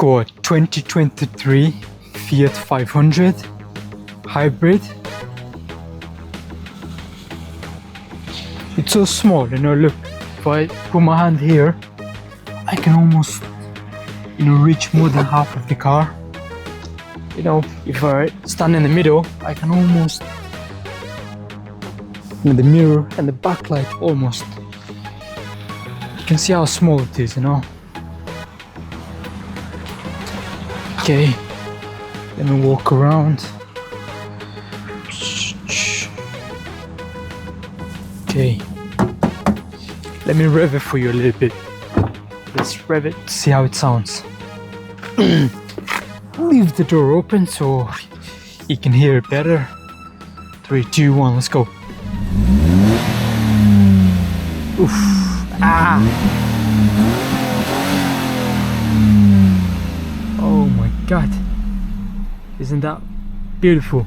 got 2023 Fiat 500 hybrid. It's so small, you know, look, if I put my hand here, I can almost, you know, reach more than half of the car. You know, if I stand in the middle, I can almost, you know, the mirror and the backlight almost. You can see how small it is, you know. Okay, let me walk around. Okay, let me rev it for you a little bit. Let's rev it to see how it sounds. Leave the door open so you can hear it better. 3, 2, 1, let's go. Oof. Ah. Oh my god. Isn't that beautiful?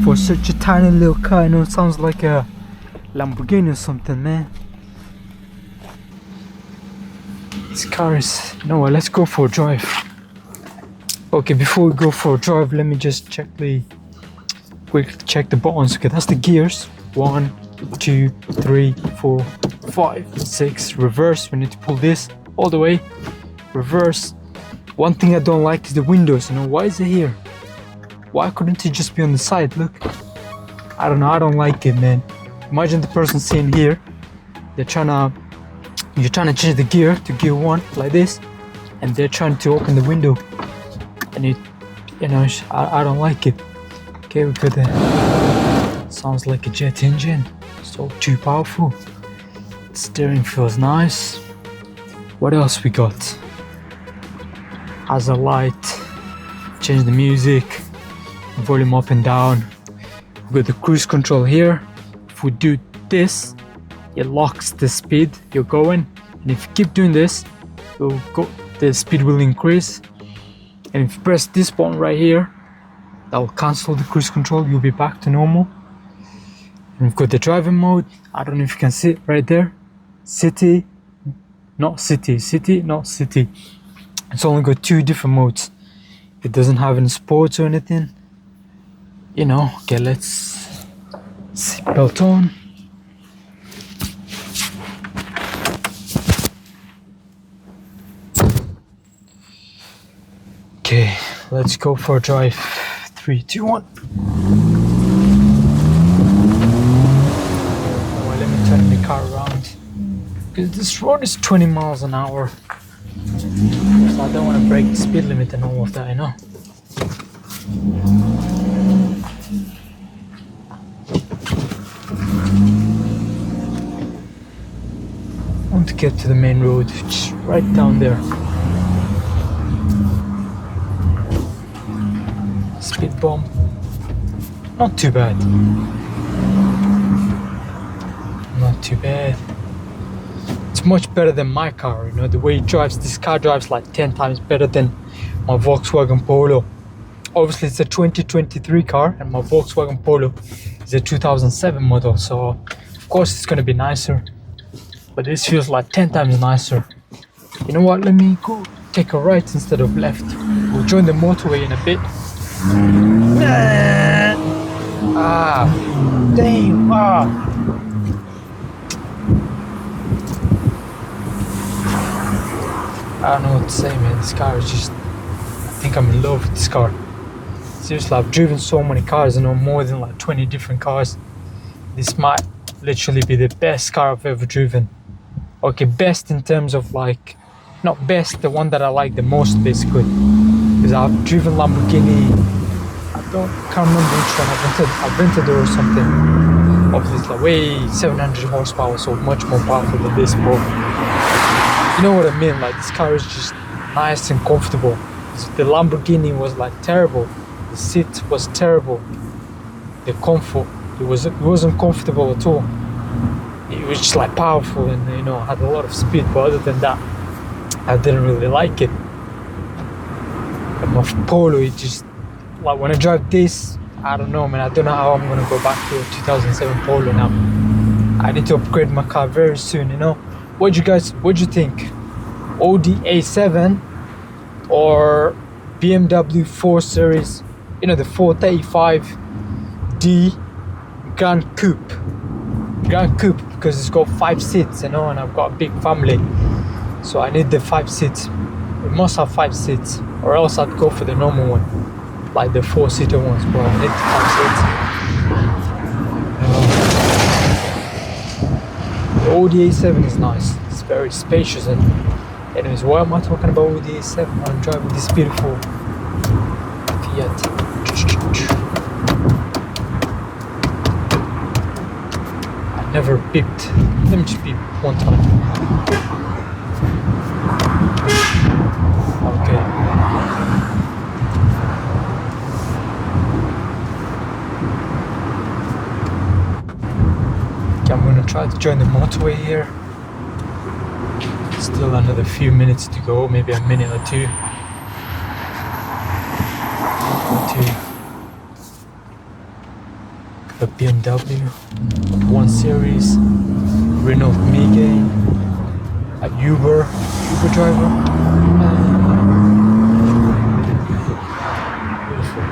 For such a tiny little car, you know, it sounds like a Lamborghini or something, man. This car is... No, let's go for a drive. Okay, before we go for a drive, let me just quickly check the buttons. Okay, that's the gears. 1, 2, 3, 4, 5, 6. Reverse, we need to pull this all the way. Reverse. One thing I don't like is the windows, you know. Why is it here? Why couldn't it just be on the side? Look, I don't know, I don't like it, man. Imagine the person sitting here, you're trying to change the gear to gear 1 like this, and they're trying to open the window, and it, you know, I don't like it. Okay, we got the, sounds like a jet engine, so too powerful. Steering feels nice. What else we got? Has a light, change the music, volume up and down. We got the cruise control here. If we do this, it locks the speed you're going, and if you keep doing this, the speed will increase. And if you press this button right here, that will cancel the cruise control. You'll be back to normal. And we've got the driving mode. I don't know if you can see it right there. City, not city, city, not city. It's only got 2 different modes. It doesn't have any sports or anything, you know. Okay, let's seatbelt on. Okay, let's go for a drive. 3, 2, 1. Well, let me turn the car around, because this road is 20 miles an hour. So I don't want to break the speed limit and all of that, you know. I want to get to the main road, which is right down there. Speed bump. Not too bad. Not too bad. It's much better than my car, you know. The way it drives, this car drives like 10 times better than my Volkswagen Polo. Obviously it's a 2023 car, and my Volkswagen Polo is a 2007 model, so of course it's gonna be nicer, but this feels like 10 times nicer. You know what, let me go take a right instead of left. We'll join the motorway in a bit. Ah, damn, ah. I don't know what to say, man. This car is just... I think I'm in love with this car. Seriously, I've driven so many cars, you know, more than like 20 different cars. This might literally be the best car I've ever driven. Okay, best in terms of like... Not best, the one that I like the most, basically. Because I've driven Lamborghini... can't remember which one I've rented or something. Obviously, like way 700 horsepower, so much more powerful than this, bro. You know what I mean, like this car is just nice and comfortable. The Lamborghini was like terrible. The seat was terrible. The comfort, it wasn't comfortable at all. It was just like powerful and, you know, had a lot of speed, but other than that, I didn't really like it. And my Polo, it just, like when I drive this, I don't know, man, I don't know how I'm gonna go back to a 2007 Polo now. I need to upgrade my car very soon, you know. What do you think? Audi A7 or BMW 4 Series, you know, the 435D Grand Coupe, because it's got 5 seats, you know, and I've got a big family, so I need the 5 seats. It must have 5 seats, or else I'd go for the normal one, like the 4-seater ones, but I need the 5 seats. The Audi A7 is nice. It's very spacious. And anyways, why am I talking about Audi A7? I'm driving this beautiful Fiat. I never beeped. Let me just beep one time. Okay. I'm gonna try to join the motorway here. Still another few minutes to go, maybe a minute or two. The BMW 1 Series, Renault Megane, a Uber driver. Beautiful.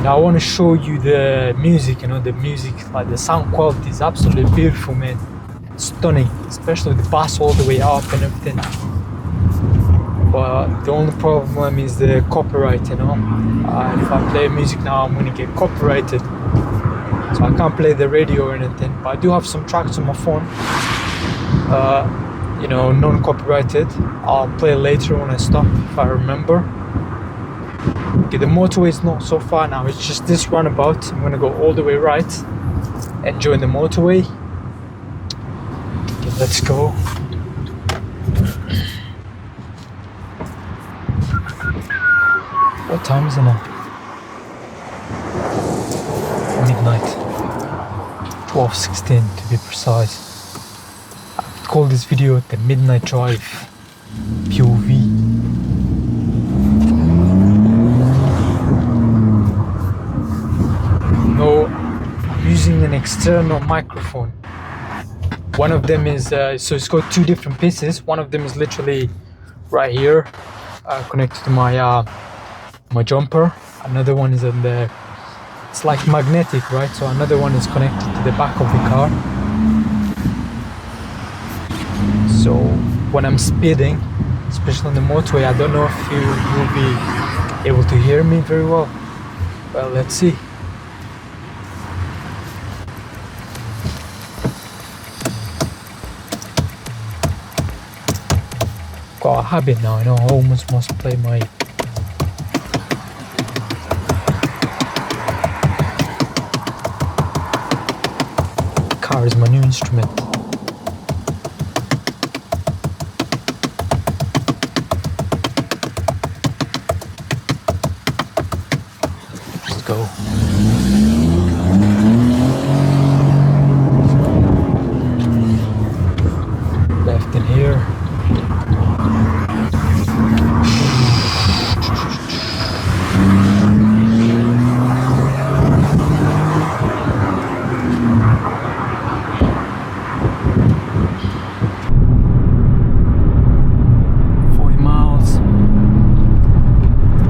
Now I want to show you the music, you know, the music, like the sound quality is absolutely beautiful, man. Stunning, especially the bass all the way up and everything. But the only problem is the copyright, you know. If I play music now, I'm gonna get copyrighted. So I can't play the radio or anything, but I do have some tracks on my phone, you know, non-copyrighted. I'll play later when I stop, if I remember. Okay, the motorway is not so far now, it's just this roundabout. I'm gonna go all the way right and join the motorway. Okay, let's go. What time is it now? Midnight. 12:16 to be precise. I would call this video the Midnight Drive POV. No, I'm using an external microphone. One of them is, so it's got 2 different pieces. One of them is literally right here, connected to my my jumper. Another one is on the, it's like magnetic, right? So another one is connected to the back of the car. So when I'm speeding, especially on the motorway, I don't know if you will be able to hear me very well. Well, let's see. Got a habit now, you know, I almost must play my car is my new instrument. Let's go. Left in here.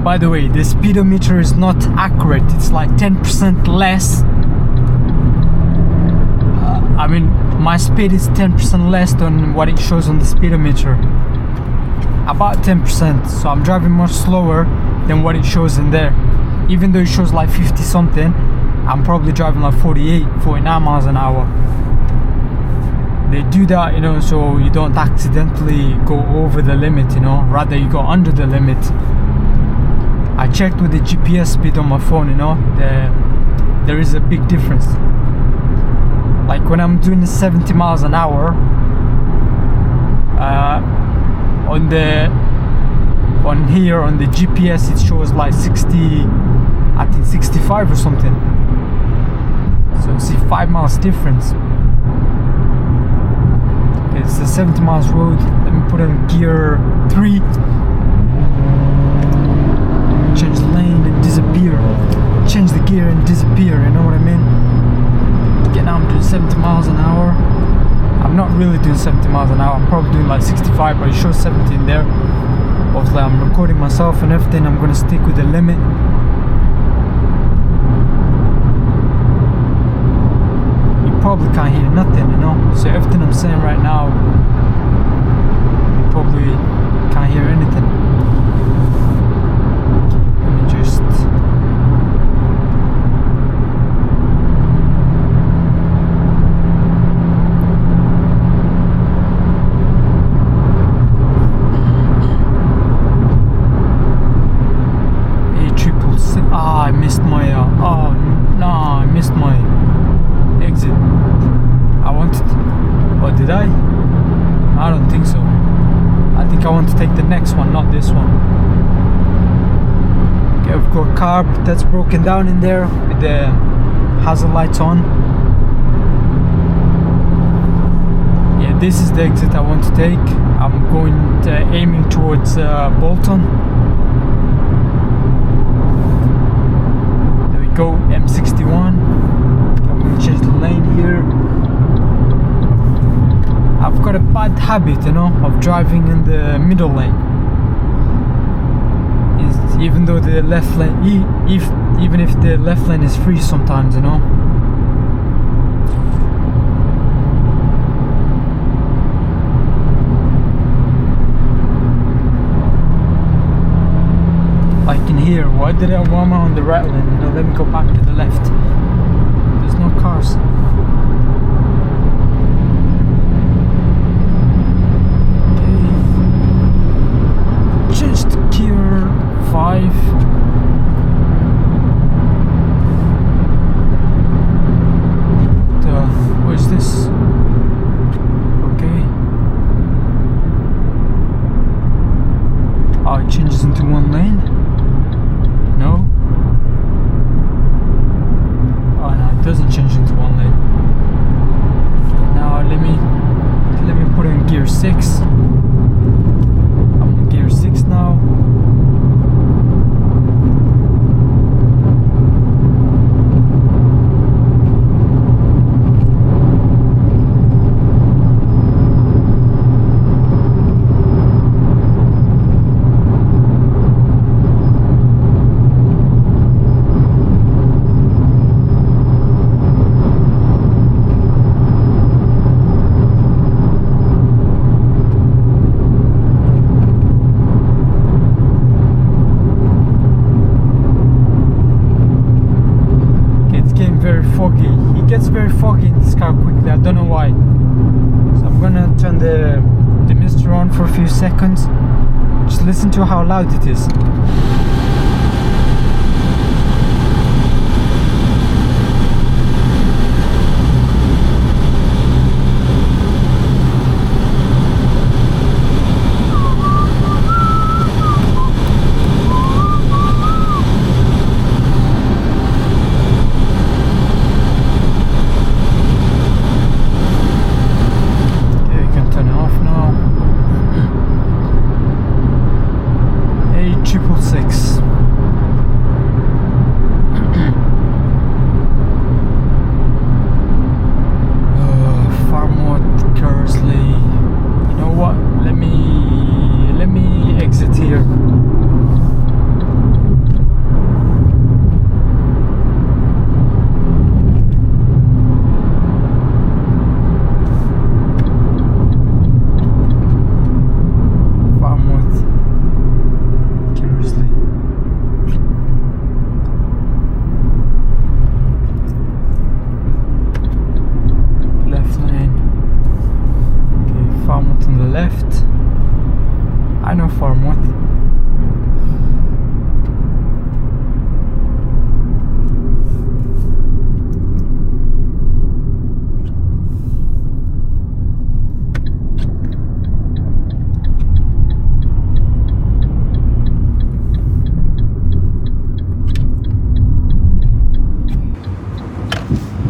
By the way, the speedometer is not accurate, it's like 10% less. I mean, my speed is 10% less than what it shows on the speedometer. About 10%, so I'm driving much slower than what it shows in there. Even though it shows like 50 something, I'm probably driving like 48, 49 miles an hour. They do that, you know, so you don't accidentally go over the limit, you know, rather you go under the limit. I checked with the GPS speed on my phone, you know, there is a big difference. Like when I'm doing 70 miles an hour, on here on the GPS it shows like 60, I think 65 or something. So you see 5 miles difference. It's a 70 miles road. Let me put in gear 3. Change the lane and disappear. Change the gear and disappear, you know what I mean? Again, now I'm doing 70 miles an hour. really doing 70 miles an hour. I'm probably doing like 65, but it shows 70 in there. Obviously I'm recording myself and everything. I'm gonna stick with the limit. You probably can't hear nothing, you know, so everything I'm saying right now, you probably can't hear anything. Let me just I missed my oh no, I missed my exit. I wanted, or did I? I don't think so. I think I want to take the next one, not this one. Okay, we've got a car that's broken down in there with the hazard lights on. Yeah, this is the exit I want to take. I'm going to, aiming towards Bolton. Go M61. I'm going to change the lane here. I've got a bad habit, you know, of driving in the middle lane. Even though the left lane, even if the left lane is free sometimes, you know. Like in here, why am I on the right lane? No, let me go back to the left. There's no cars. Okay. Just gear 5. What is this? Okay. Oh, it changes into one lane. No? Oh no, it doesn't change into one lane. Okay, now let me put in gear 6. I'm on gear 6 now. Foggy. It gets very foggy in this car quickly. I don't know why. So I'm gonna turn the mister on for a few seconds. Just listen to how loud it is.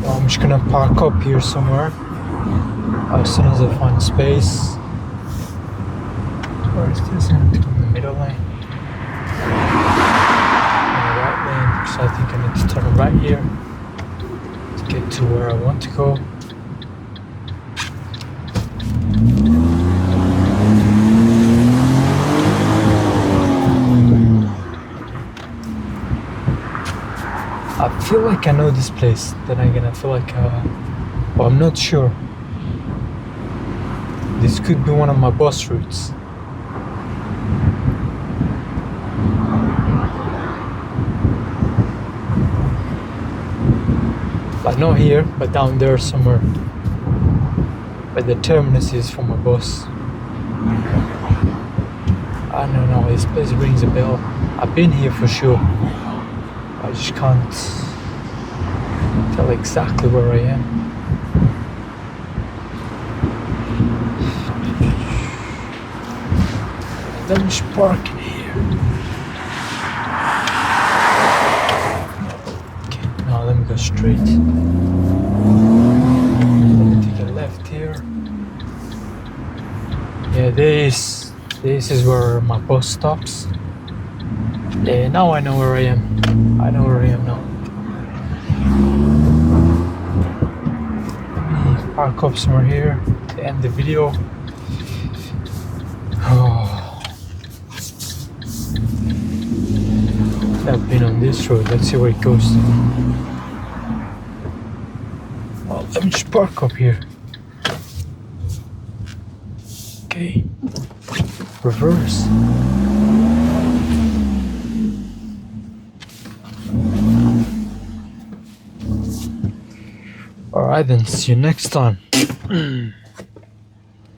I'm just gonna park up here somewhere as soon as I find space. Where is this? In the middle lane. In the right lane, so I think I need to turn right here to get to where I want to go. feel like I know this place. Then again, I feel like, well, I'm not sure. This could be one of my bus routes. Like not here, but down there somewhere. But the terminus is for my bus. I don't know, this place rings a bell. I've been here for sure. I just can't tell exactly where I am. Let me just park in here. Okay, now let me go straight. Let me take a left here. Yeah, this is where my bus stops. Yeah, now I know where I am. I know where I am now. Let me park up somewhere here to end the video. Oh. I've been on this road, let's see where it goes. Well, let me just park up here. Okay. Reverse. Alright then, see you next time.